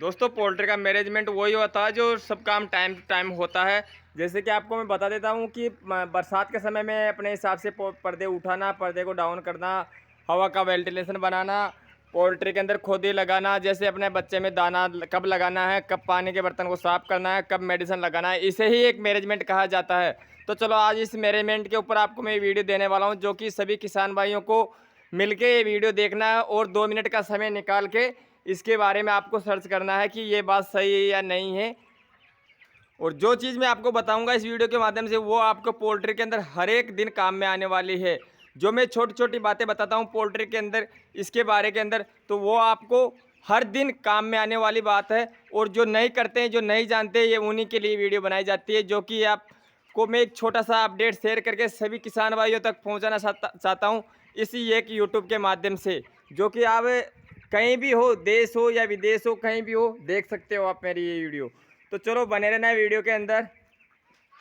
दोस्तों पोल्ट्री का मैनेजमेंट वही होता है जो सब काम टाइम टू टाइम होता है। जैसे कि आपको मैं बता देता हूँ कि बरसात के समय में अपने हिसाब से पर्दे उठाना, पर्दे को डाउन करना, हवा का वेंटिलेशन बनाना, पोल्ट्री के अंदर खोदी लगाना, जैसे अपने बच्चे में दाना कब लगाना है, कब पानी के बर्तन को साफ़ करना है, कब मेडिसिन लगाना है, इसे ही एक मैनेजमेंट कहा जाता है। तो चलो आज इस मैनेजमेंट के ऊपर आपको मैं वीडियो देने वाला हूँ, जो कि सभी किसान भाइयों को मिलके ये वीडियो देखना है और 2 मिनट का समय निकाल के इसके बारे में आपको सर्च करना है कि ये बात सही है या नहीं है। और जो चीज़ मैं आपको बताऊंगा इस वीडियो के माध्यम से वो आपको पोल्ट्री के अंदर हर एक दिन काम में आने वाली है। जो मैं छोटी छोटी बातें बताता हूँ पोल्ट्री के अंदर इसके बारे के अंदर, तो वो आपको हर दिन काम में आने वाली बात है। और जो नहीं करते हैं, जो नहीं जानते, ये उन्हीं के लिए वीडियो बनाई जाती है, जो कि आपको मैं एक छोटा सा अपडेट शेयर करके सभी किसान भाइयों तक पहुँचाना चाहता हूँ इसी एक यूट्यूब के माध्यम से, जो कि आप कहीं भी हो, देश हो या विदेश हो, कहीं भी हो देख सकते हो आप मेरी ये वीडियो। तो चलो बने रहना है वीडियो के अंदर।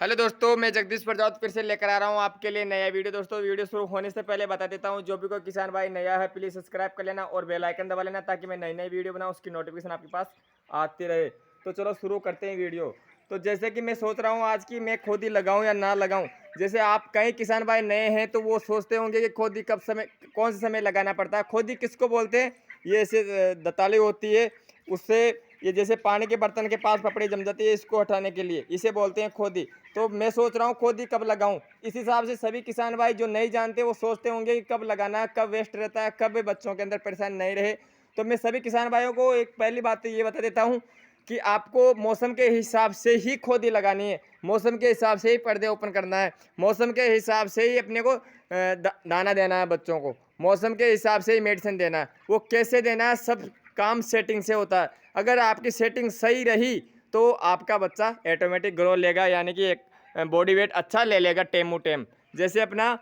हेलो दोस्तों, मैं जगदीश प्रजापति फिर से लेकर आ रहा हूँ आपके लिए नया वीडियो। दोस्तों वीडियो शुरू होने से पहले बता देता हूँ, जो भी कोई किसान भाई नया है प्लीज़ सब्सक्राइब कर लेना और बेल आइकन दबा लेना, ताकि मैं नई नई वीडियो बनाऊँ उसकी नोटिफिकेशन आपके पास आती रहे। तो चलो शुरू करते हैं वीडियो। तो जैसे कि मैं सोच रहा हूँ आज की मैं खोदी लगाऊँ या ना लगाऊँ। जैसे आप कई किसान भाई नए हैं तो वो सोचते होंगे कि खोदी कब समय, कौन से समय लगाना पड़ता है। खोदी किसको बोलते हैं? ये ऐसे दताली होती है, उससे ये जैसे पानी के बर्तन के पास पपड़ी जम जाती है, इसको हटाने के लिए इसे बोलते हैं खोदी। तो मैं सोच रहा हूँ खोदी कब लगाऊं। इस हिसाब से सभी किसान भाई जो नहीं जानते वो सोचते होंगे कि कब लगाना है, कब वेस्ट रहता है, कब बच्चों के अंदर परेशानी नहीं रहे। तो मैं सभी किसान भाइयों को एक पहली बात तो ये बता देता हूँ कि आपको मौसम के हिसाब से ही खोदी लगानी है, मौसम के हिसाब से ही पर्दे ओपन करना है, मौसम के हिसाब से ही अपने को दाना देना है बच्चों को, मौसम के हिसाब से ही मेडिसिन देना है। वो कैसे देना है, सब काम सेटिंग से होता है। अगर आपकी सेटिंग सही रही तो आपका बच्चा ऑटोमेटिक ग्रो लेगा, यानी कि एक बॉडी वेट अच्छा ले लेगा टेम टेम। जैसे अपना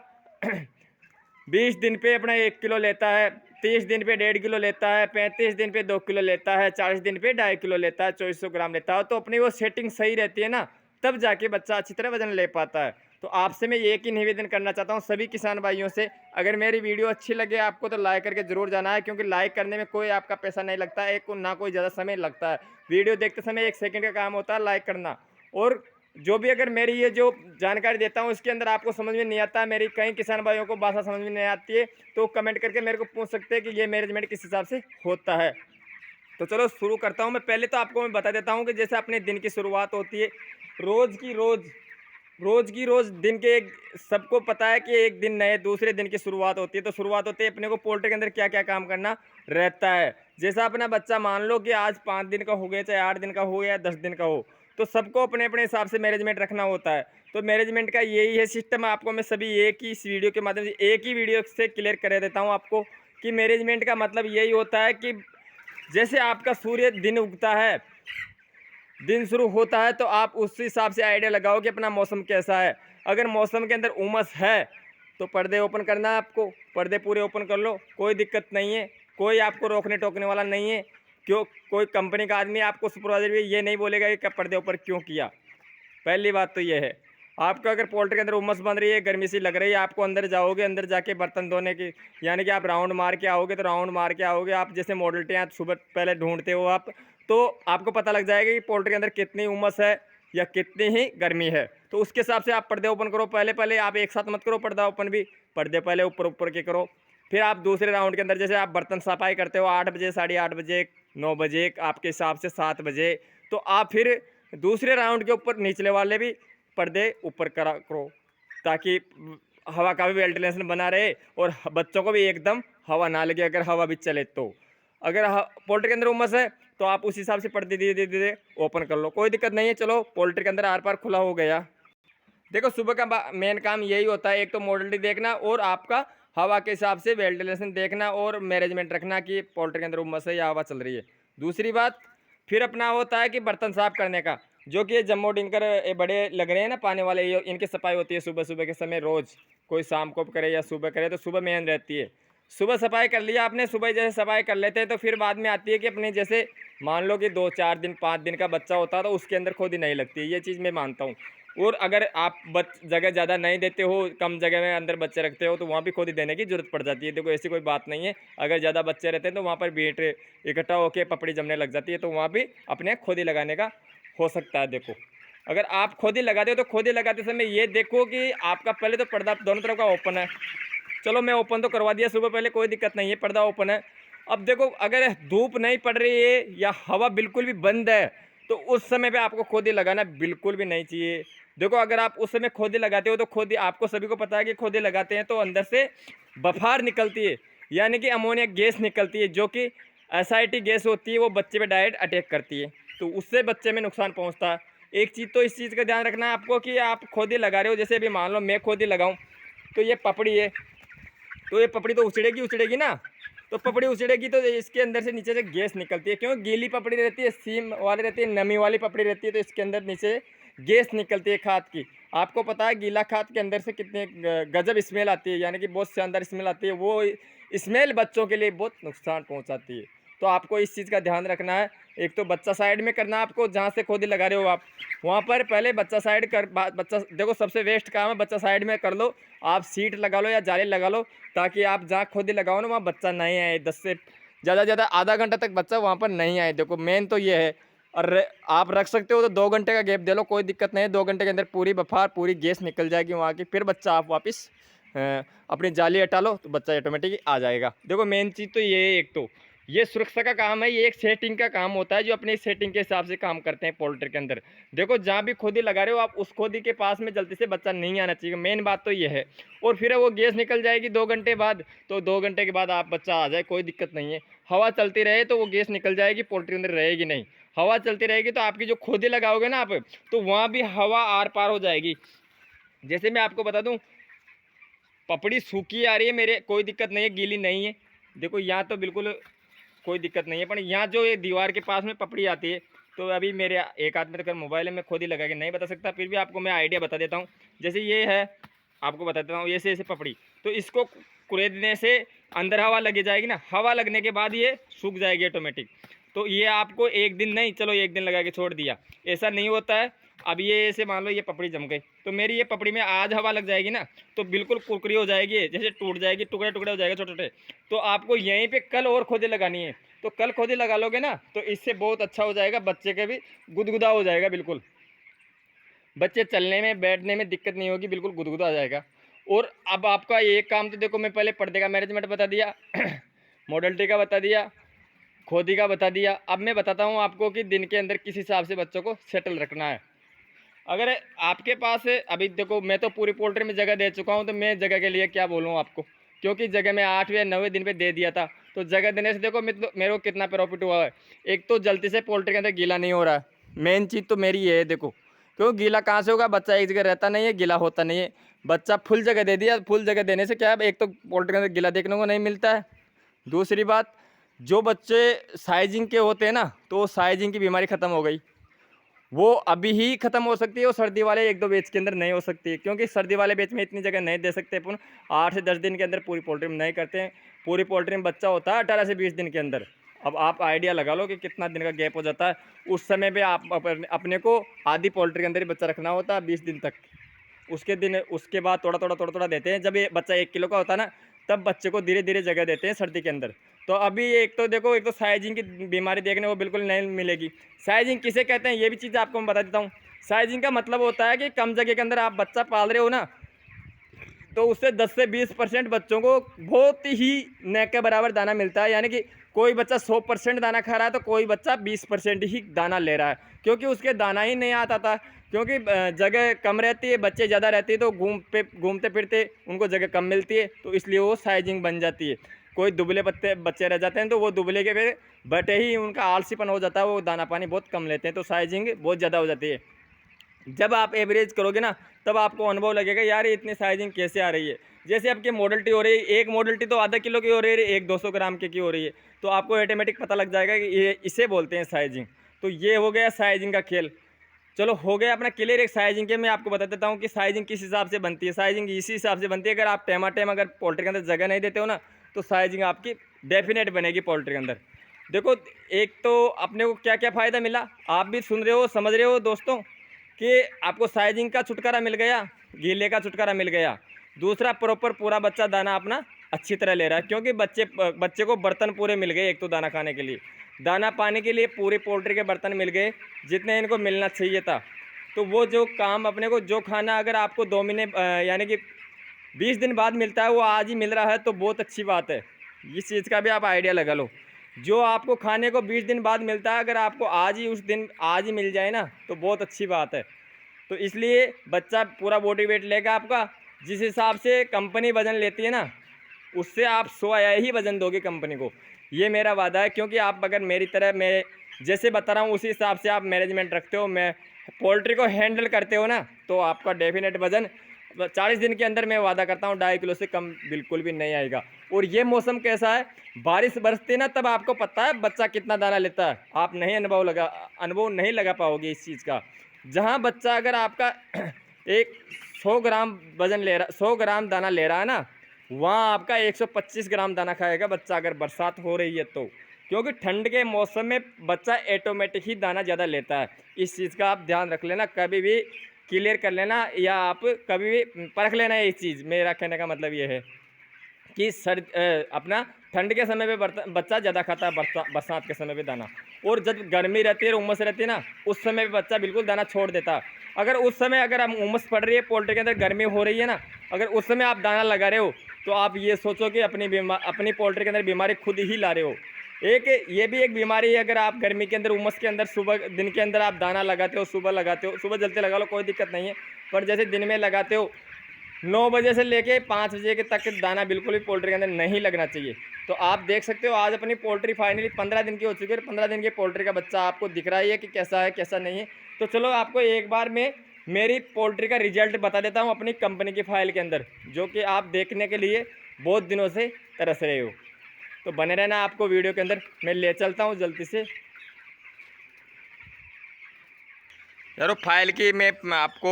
20 दिन पे अपना 1 किलो लेता है, 30 दिन पे 1.5 किलो लेता है, 35 दिन पे 2 किलो लेता है, 40 दिन पे 2.5 किलो लेता है, 2400 ग्राम लेता है। तो अपनी वो सेटिंग सही रहती है ना, तब जाके बच्चा अच्छी तरह वजन ले पाता है। तो आपसे मैं एक ही निवेदन करना चाहता हूँ सभी किसान भाइयों से, अगर मेरी वीडियो अच्छी लगे आपको तो लाइक करके जरूर जाना है, क्योंकि लाइक करने में कोई आपका पैसा नहीं लगता है, ना कोई ज़्यादा समय लगता है। वीडियो देखते समय 1 सेकंड का काम होता है लाइक करना। और जो भी अगर मेरी ये जो जानकारी देता हूँ इसके अंदर आपको समझ में नहीं आता, मेरी कई किसान भाइयों को भाषा समझ में नहीं आती है, तो कमेंट करके मेरे को पूछ सकते हैं कि ये मैनेजमेंट किस हिसाब से होता है। तो चलो शुरू करता हूँ। मैं पहले तो आपको मैं बता देता हूँ कि जैसे अपने दिन की शुरुआत होती है रोज़ दिन के एक, सबको पता है कि एक दिन नए दूसरे दिन की शुरुआत होती है। तो शुरुआत होती है अपने को पोल्ट्री के अंदर क्या क्या काम करना रहता है। जैसा अपना बच्चा मान लो कि आज 5 दिन का हो गया, चाहे 8 दिन का हो या 10 दिन का हो, तो सबको अपने अपने हिसाब से मैनेजमेंट रखना होता है। तो मैनेजमेंट का यही है सिस्टम। आपको मैं सभी एक ही इस वीडियो के माध्यम से एक ही वीडियो से क्लियर कर देता हूँ आपको कि मैनेजमेंट का मतलब यही होता है कि जैसे आपका सूर्य दिन उगता है, दिन शुरू होता है, तो आप उस हिसाब से आइडिया लगाओ कि अपना मौसम कैसा है। अगर मौसम के अंदर उमस है तो पर्दे ओपन करना है आपको, पर्दे पूरे ओपन कर लो, कोई दिक्कत नहीं है, कोई आपको रोकने टोकने वाला नहीं है। क्यों? कोई कंपनी का आदमी आपको सुपरवाइजर भी ये नहीं बोलेगा कि कब पर्दे ऊपर क्यों किया। पहली बात तो ये है। आपका अगर पोल्ट्री के अंदर उमस बन रही है, गर्मी सी लग रही है, आपको अंदर जाओगे, अंदर जाके बर्तन धोने की, यानी कि आप राउंड मार के आओगे, तो राउंड मार के आओगे आप, जैसे मॉडल्टी आप सुबह पहले ढूंढते हो आप, तो आपको पता लग जाएगा कि पोल्ट्री के अंदर कितनी उमस है या कितनी ही गर्मी है। तो उसके हिसाब से आप पर्दे ओपन करो। पहले पहले आप एक साथ मत करो पर्दा ओपन भी, पर्दे पहले ऊपर ऊपर के करो। फिर आप दूसरे राउंड के अंदर जैसे आप बर्तन सफाई करते हो 8 बजे, 8:30 बजे, 9 बजे, आपके हिसाब से 7 बजे, तो आप फिर दूसरे राउंड के ऊपर निचले वाले भी पर्दे ऊपर करा करो, ताकि हवा का भी वेंटिलेशन बना रहे और बच्चों को भी एकदम हवा ना लगे अगर हवा भी चले तो। अगर पोल्ट्री के अंदर उमस है तो आप उस हिसाब से पर्दे धीरे धीरे धीरे ओपन कर लो, कोई दिक्कत नहीं है। चलो पोल्ट्री के अंदर आर पार खुला हो गया। देखो सुबह का मेन काम यही होता है, एक तो मोडलिटी देखना और आपका हवा के हिसाब से वेंटिलेशन देखना और मैनेजमेंट रखना कि पोल्ट्री के अंदर उमस है या हवा चल रही है। दूसरी बात फिर अपना होता है कि बर्तन साफ करने का, जो कि ये जम्मू टिंकर ये बड़े लग रहे हैं ना पानी वाले, ये इनकी सफाई होती है सुबह सुबह के समय रोज़, कोई शाम को करे या सुबह करे, तो सुबह मेन रहती है। सुबह सफाई कर लिया आपने, सुबह जैसे सफाई कर लेते हैं तो फिर बाद में आती है कि अपने जैसे मान लो कि 2-4 दिन 5 दिन का बच्चा होता है तो उसके अंदर खुद ही नहीं लगती है, ये चीज़ मैं मानता हूँ। और अगर आप जगह ज़्यादा नहीं देते हो, कम जगह में अंदर बच्चे रखते हो, तो वहाँ भी खुद ही देने की ज़रूरत पड़ जाती है। देखो ऐसी कोई बात नहीं है, अगर ज़्यादा बच्चे रहते हैं तो वहाँ पर बीट इकट्ठा होकर पपड़ी जमने लग जाती है, तो वहाँ भी अपने खुद ही लगाने का हो सकता है। देखो अगर आप खुद ही लगाते हो तो खुद ही लगाते समय ये देखो कि आपका पहले तो पर्दा दोनों तरफ का ओपन है। चलो मैं ओपन तो करवा दिया सुबह पहले, कोई दिक्कत नहीं है, पर्दा ओपन है। अब देखो अगर धूप नहीं पड़ रही है या हवा बिल्कुल भी बंद है, तो उस समय पे आपको खुद ही लगाना बिल्कुल भी नहीं चाहिए। देखो अगर आप उस समय खुद ही लगाते हो तो खुद ही, आपको सभी को पता है कि खुद ही लगाते हैं तो अंदर से बफार निकलती है, यानी कि अमोनिया गैस निकलती है, जो कि एसिडिटी गैस होती है, वो बच्चे पे डायरेक्ट अटैक करती है, तो उससे बच्चे में नुकसान पहुंचता है। एक चीज़ तो इस चीज़ का ध्यान रखना है आपको कि आप खुद ही लगा रहे हो। जैसे अभी मान लो मैं खुद ही लगाऊं, तो ये पपड़ी है, तो ये पपड़ी तो उछड़ेगी ना, तो पपड़ी उछड़ेगी तो इसके अंदर से नीचे से गैस निकलती है, क्यों? गीली पपड़ी रहती है, सीम वाली रहती है, नमी वाली पपड़ी रहती है, तो इसके अंदर नीचे गैस निकलती है खाद की। आपको पता है गीला खाद के अंदर से कितने गजब स्मेल आती है, यानी कि बहुत शानदार स्मेल आती है। वो स्मेल बच्चों के लिए बहुत नुकसान पहुंचाती है, तो आपको इस चीज़ का ध्यान रखना है। एक तो बच्चा साइड में करना है आपको, जहाँ से खुद ही लगा रहे हो आप, वहाँ पर पहले बच्चा साइड कर, बच्चा देखो सबसे वेस्ट काम है, बच्चा साइड में कर लो। आप सीट लगा लो या जाली लगा लो, ताकि आप जहाँ खुद ही लगाओ ना वहाँ बच्चा नहीं आए, 10 से ज़्यादा आधा घंटा तक बच्चा वहाँ पर नहीं आए। देखो मेन तो ये है। और आप रख सकते हो तो 2 घंटे का गैप दे लो, कोई दिक्कत नहीं है। 2 घंटे के अंदर पूरी बफार, पूरी गैस निकल जाएगी वहाँ की, फिर बच्चा आप वापस अपनी जाली हटा लो, तो बच्चा ऑटोमेटिक आ जाएगा। देखो मेन चीज़ तो ये है, एक तो ये सुरक्षा का काम है, ये एक सेटिंग का काम होता है, जो अपनी सेटिंग के हिसाब से काम करते हैं पोल्ट्री के अंदर। देखो जहाँ भी खोदी लगा रहे हो आप, उस खोदी के पास में जल्दी से बच्चा नहीं आना चाहिए, मेन बात तो ये है। और फिर वो गैस निकल जाएगी 2 घंटे बाद, तो 2 घंटे के बाद आप बच्चा आ जाए, कोई दिक्कत नहीं है। हवा चलती रहे तो वो गैस निकल जाएगी, पोल्ट्री अंदर रहेगी नहीं। हवा चलती रहेगी तो आपकी जो खोदी लगाओगे ना आप, तो वहाँ भी हवा आर पार हो जाएगी। जैसे मैं आपको बता दूँ, पपड़ी सूखी आ रही है मेरे, कोई दिक्कत नहीं है, गीली नहीं है। देखो यहाँ तो बिल्कुल कोई दिक्कत नहीं है, पर यहाँ जो ये दीवार के पास में पपड़ी आती है, तो अभी मेरे एक हाथ में तो कर मोबाइल है, मैं खुद ही लगा के नहीं बता सकता, फिर भी आपको मैं आइडिया बता देता हूँ। जैसे ये है, आपको बता देता हूँ, ऐसे ऐसे पपड़ी, तो इसको कुरेदने से अंदर हवा लगी जाएगी ना, हवा लगने के बाद ये सूख जाएगी ऑटोमेटिक। तो ये आपको एक दिन नहीं, चलो एक दिन लगा के छोड़ दिया, ऐसा नहीं होता है। अब ये ऐसे मान लो ये पपड़ी जम गई, तो मेरी ये पपड़ी में आज हवा लग जाएगी ना, तो बिल्कुल कुरकुरी हो जाएगी, जैसे टूट जाएगी, टुकड़े टुकड़े हो जाएगा छोटे छोटे। तो आपको यहीं पे कल और खोदे लगानी है, तो कल खोदे लगा लोगे ना, तो इससे बहुत अच्छा हो जाएगा, बच्चे के भी गुदगुदा हो जाएगा बिल्कुल, बच्चे चलने में बैठने में दिक्कत नहीं होगी, बिल्कुल गुदगुदा आ जाएगा। और अब आपका एक काम तो देखो, मैं पहले पर्दे का मैनेजमेंट बता दिया मॉडलिटी का बता दिया, खोदी का बता दिया। अब मैं बताता हूँ आपको कि दिन के अंदर किस हिसाब से बच्चों को सेटल रखना है। अगर आपके पास अभी देखो, मैं तो पूरी पोल्ट्री में जगह दे चुका हूँ, तो मैं जगह के लिए क्या बोलूँ आपको, क्योंकि जगह मैं 8वें या 9वें दिन पे दे दिया था। तो जगह देने से देखो मेरे को कितना प्रॉफिट हुआ है। एक तो जल्दी से पोल्ट्री के अंदर गीला नहीं हो रहा है, मेन चीज़ तो मेरी ये है। देखो क्यों गीला कहाँ से होगा, बच्चा एक जगह रहता नहीं है, गीला होता नहीं है। बच्चा फुल जगह दे दिया, फुल जगह देने से क्या है, एक तो पोल्ट्री के अंदर गीला देखने को नहीं मिलता है। दूसरी बात, जो बच्चे साइजिंग के होते हैं ना, तो साइजिंग की बीमारी ख़त्म हो गई, वो अभी ही ख़त्म हो सकती है, और सर्दी वाले 1-2 बैच के अंदर नहीं हो सकती है, क्योंकि सर्दी वाले बैच में इतनी जगह नहीं दे सकते अपन। 8 से 10 दिन के अंदर पूरी पोल्ट्री में नहीं करते हैं। पूरी पोल्ट्री में बच्चा होता है 18 से 20 दिन के अंदर। अब आप आइडिया लगा लो कि कितना दिन का गैप हो जाता है। उस समय पे आप अपने को आधी पोल्ट्री के अंदर ही बच्चा रखना होता है 20 दिन तक। उसके बाद थोड़ा देते हैं। जब ये बच्चा 1 किलो का होता है ना, तब बच्चे को धीरे धीरे जगह देते हैं सर्दी के अंदर। तो अभी एक तो देखो, एक तो साइजिंग की बीमारी देखने को बिल्कुल नहीं मिलेगी। साइजिंग किसे कहते हैं ये भी चीज़ आपको मैं बता देता हूँ। साइजिंग का मतलब होता है कि कम जगह के अंदर आप बच्चा पाल रहे हो ना, तो उससे 10 से 20% बच्चों को बहुत ही न के बराबर दाना मिलता है। यानी कि कोई बच्चा 100% दाना खा रहा है, तो कोई बच्चा 20% ही दाना ले रहा है, क्योंकि उसके दाना ही नहीं आता था। क्योंकि जगह कम रहती है, बच्चे ज़्यादा रहती है, तो घूमते फिरते उनको जगह कम मिलती है, तो इसलिए वो साइजिंग बन जाती है। कोई दुबले बच्चे रह जाते हैं, तो वो दुबले के फिर बटे ही उनका आलसीपन हो जाता है, वो दाना पानी बहुत कम लेते हैं, तो साइजिंग बहुत ज़्यादा हो जाती है। जब आप एवरेज करोगे ना, तब आपको अनुभव लगेगा यार ये इतनी साइजिंग कैसे आ रही है। जैसे आपकी मॉडलिटी हो रही है, एक मॉडलिटी तो आधा किलो की हो रही है, एक 200 ग्राम की हो रही है, तो आपको ऑटोमेटिक पता लग जाएगा कि ये इसे बोलते हैं साइजिंग। तो ये हो गया साइजिंग का खेल। चलो हो गया अपना क्लियर एक साइजिंग के। मैं आपको बता देता हूँ कि साइजिंग किस हिसाब से बनती है। साइजिंग इसी हिसाब से बनती है, अगर आप टाइम अगर पोल्ट्री के अंदर जगह नहीं देते हो ना, तो साइजिंग आपकी डेफिनेट बनेगी पोल्ट्री के अंदर। देखो एक तो अपने को क्या क्या फ़ायदा मिला, आप भी सुन रहे हो, समझ रहे हो दोस्तों, कि आपको साइजिंग का छुटकारा मिल गया, गीले का छुटकारा मिल गया। दूसरा, प्रॉपर पूरा बच्चा दाना अपना अच्छी तरह ले रहा है, क्योंकि बच्चे को बर्तन पूरे मिल गए। एक तो दाना खाने के लिए, दाना पाने के लिए पूरे पोल्ट्री के बर्तन मिल गए जितने इनको मिलना चाहिए था। तो वो जो काम अपने को जो खाना अगर आपको 2 महीने यानी कि 20 दिन बाद मिलता है, वो आज ही मिल रहा है तो बहुत अच्छी बात है। इस चीज़ का भी आप आइडिया लगा लो। जो आपको खाने को 20 दिन बाद मिलता है, अगर आपको आज ही उस दिन आज ही मिल जाए ना, तो बहुत अच्छी बात है। तो इसलिए बच्चा पूरा बॉडी वेट लेगा आपका। जिस हिसाब से कंपनी वज़न लेती है ना, उससे आप 100 ही वज़न दोगे कंपनी को, ये मेरा वादा है। क्योंकि आप अगर मेरी तरह मैं जैसे बता रहा हूँ उसी हिसाब से आप मैनेजमेंट रखते हो, मैं पोल्ट्री को हैंडल करते हो ना, तो आपका डेफिनेट वज़न 40 दिन के अंदर मैं वादा करता हूँ 2.5 किलो से कम बिल्कुल भी नहीं आएगा। और ये मौसम कैसा है, बारिश बरसती ना, तब आपको पता है बच्चा कितना दाना लेता है। आप नहीं अनुभव नहीं लगा पाओगे इस चीज़ का। जहाँ बच्चा अगर आपका एक 100 ग्राम वज़न ले रहा, 100 ग्राम दाना ले रहा है ना, वहाँ आपका 125 ग्राम दाना खाएगा बच्चा, अगर बरसात हो रही है तो। क्योंकि ठंड के मौसम में बच्चा ऑटोमेटिक ही दाना ज़्यादा लेता है। इस चीज़ का आप ध्यान रख लेना, कभी भी क्लियर कर लेना, या आप कभी भी परख लेना है इस चीज़। मेरा कहने का मतलब ये है कि अपना ठंड के समय पे बच्चा ज़्यादा खाता है, बरसात के समय पे दाना। और जब गर्मी रहती है और उमस रहती है ना, उस समय पे बच्चा बिल्कुल दाना छोड़ देता है। अगर उस समय अगर हम उमस पड़ रही है, पोल्ट्री के अंदर गर्मी हो रही है ना, अगर उस समय आप दाना लगा रहे हो, तो आप ये सोचो कि अपनी पोल्ट्री के अंदर बीमारी खुद ही ला रहे हो। ये भी एक बीमारी है। अगर आप गर्मी के अंदर, उमस के अंदर, सुबह दिन के अंदर आप दाना लगाते हो, सुबह लगाते हो, सुबह जल्दी लगा लो, कोई दिक्कत नहीं है। पर जैसे दिन में लगाते हो, 9 बजे से लेके 5 बजे के तक दाना बिल्कुल भी पोल्ट्री के अंदर नहीं लगना चाहिए। तो आप देख सकते हो आज अपनी पोल्ट्री फाइनली 15 दिन की हो चुकी है। 15 दिन की पोल्ट्री का बच्चा आपको दिख रहा है कि कैसा है कैसा नहीं है। तो चलो आपको एक बार मैं मेरी पोल्ट्री का रिजल्ट बता देता हूँ अपनी कंपनी की फ़ाइल के अंदर, जो कि आप देखने के लिए बहुत दिनों से तरस रहे हो। तो बने रहना आपको वीडियो के अंदर, मैं ले चलता हूँ जल्दी से। यारो फाइल की मैं आपको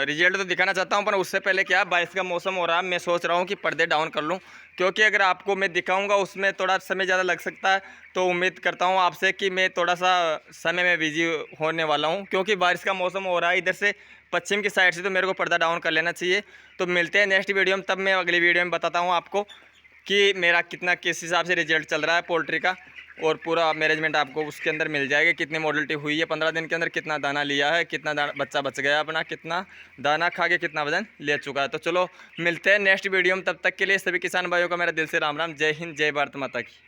रिजल्ट तो दिखाना चाहता हूँ, पर उससे पहले क्या, बारिश का मौसम हो रहा है, मैं सोच रहा हूँ कि पर्दे डाउन कर लूँ। क्योंकि अगर आपको मैं दिखाऊंगा उसमें थोड़ा समय ज़्यादा लग सकता है। तो उम्मीद करता हूँ आपसे कि मैं थोड़ा सा समय में बिजी होने वाला हूँ, क्योंकि बारिश का मौसम हो रहा है इधर से पश्चिम की साइड से, तो मेरे को पर्दा डाउन कर लेना चाहिए। तो मिलते हैं नेक्स्ट वीडियो में, तब मैं अगली वीडियो में बताता हूँ आपको कि मेरा कितना किस हिसाब से रिजल्ट चल रहा है पोल्ट्री का। और पूरा मैनेजमेंट आपको उसके अंदर मिल जाएगा, कितनी मॉडलिटी हुई है 15 दिन के अंदर, कितना दाना लिया है, कितना दाना बच्चा बच गया अपना, कितना दाना खा के कितना वजन ले चुका है। तो चलो मिलते हैं नेक्स्ट वीडियो में, तब तक के लिए सभी किसान भाइयों का मेरा दिल से राम राम। जय हिंद, जय भारत माता की।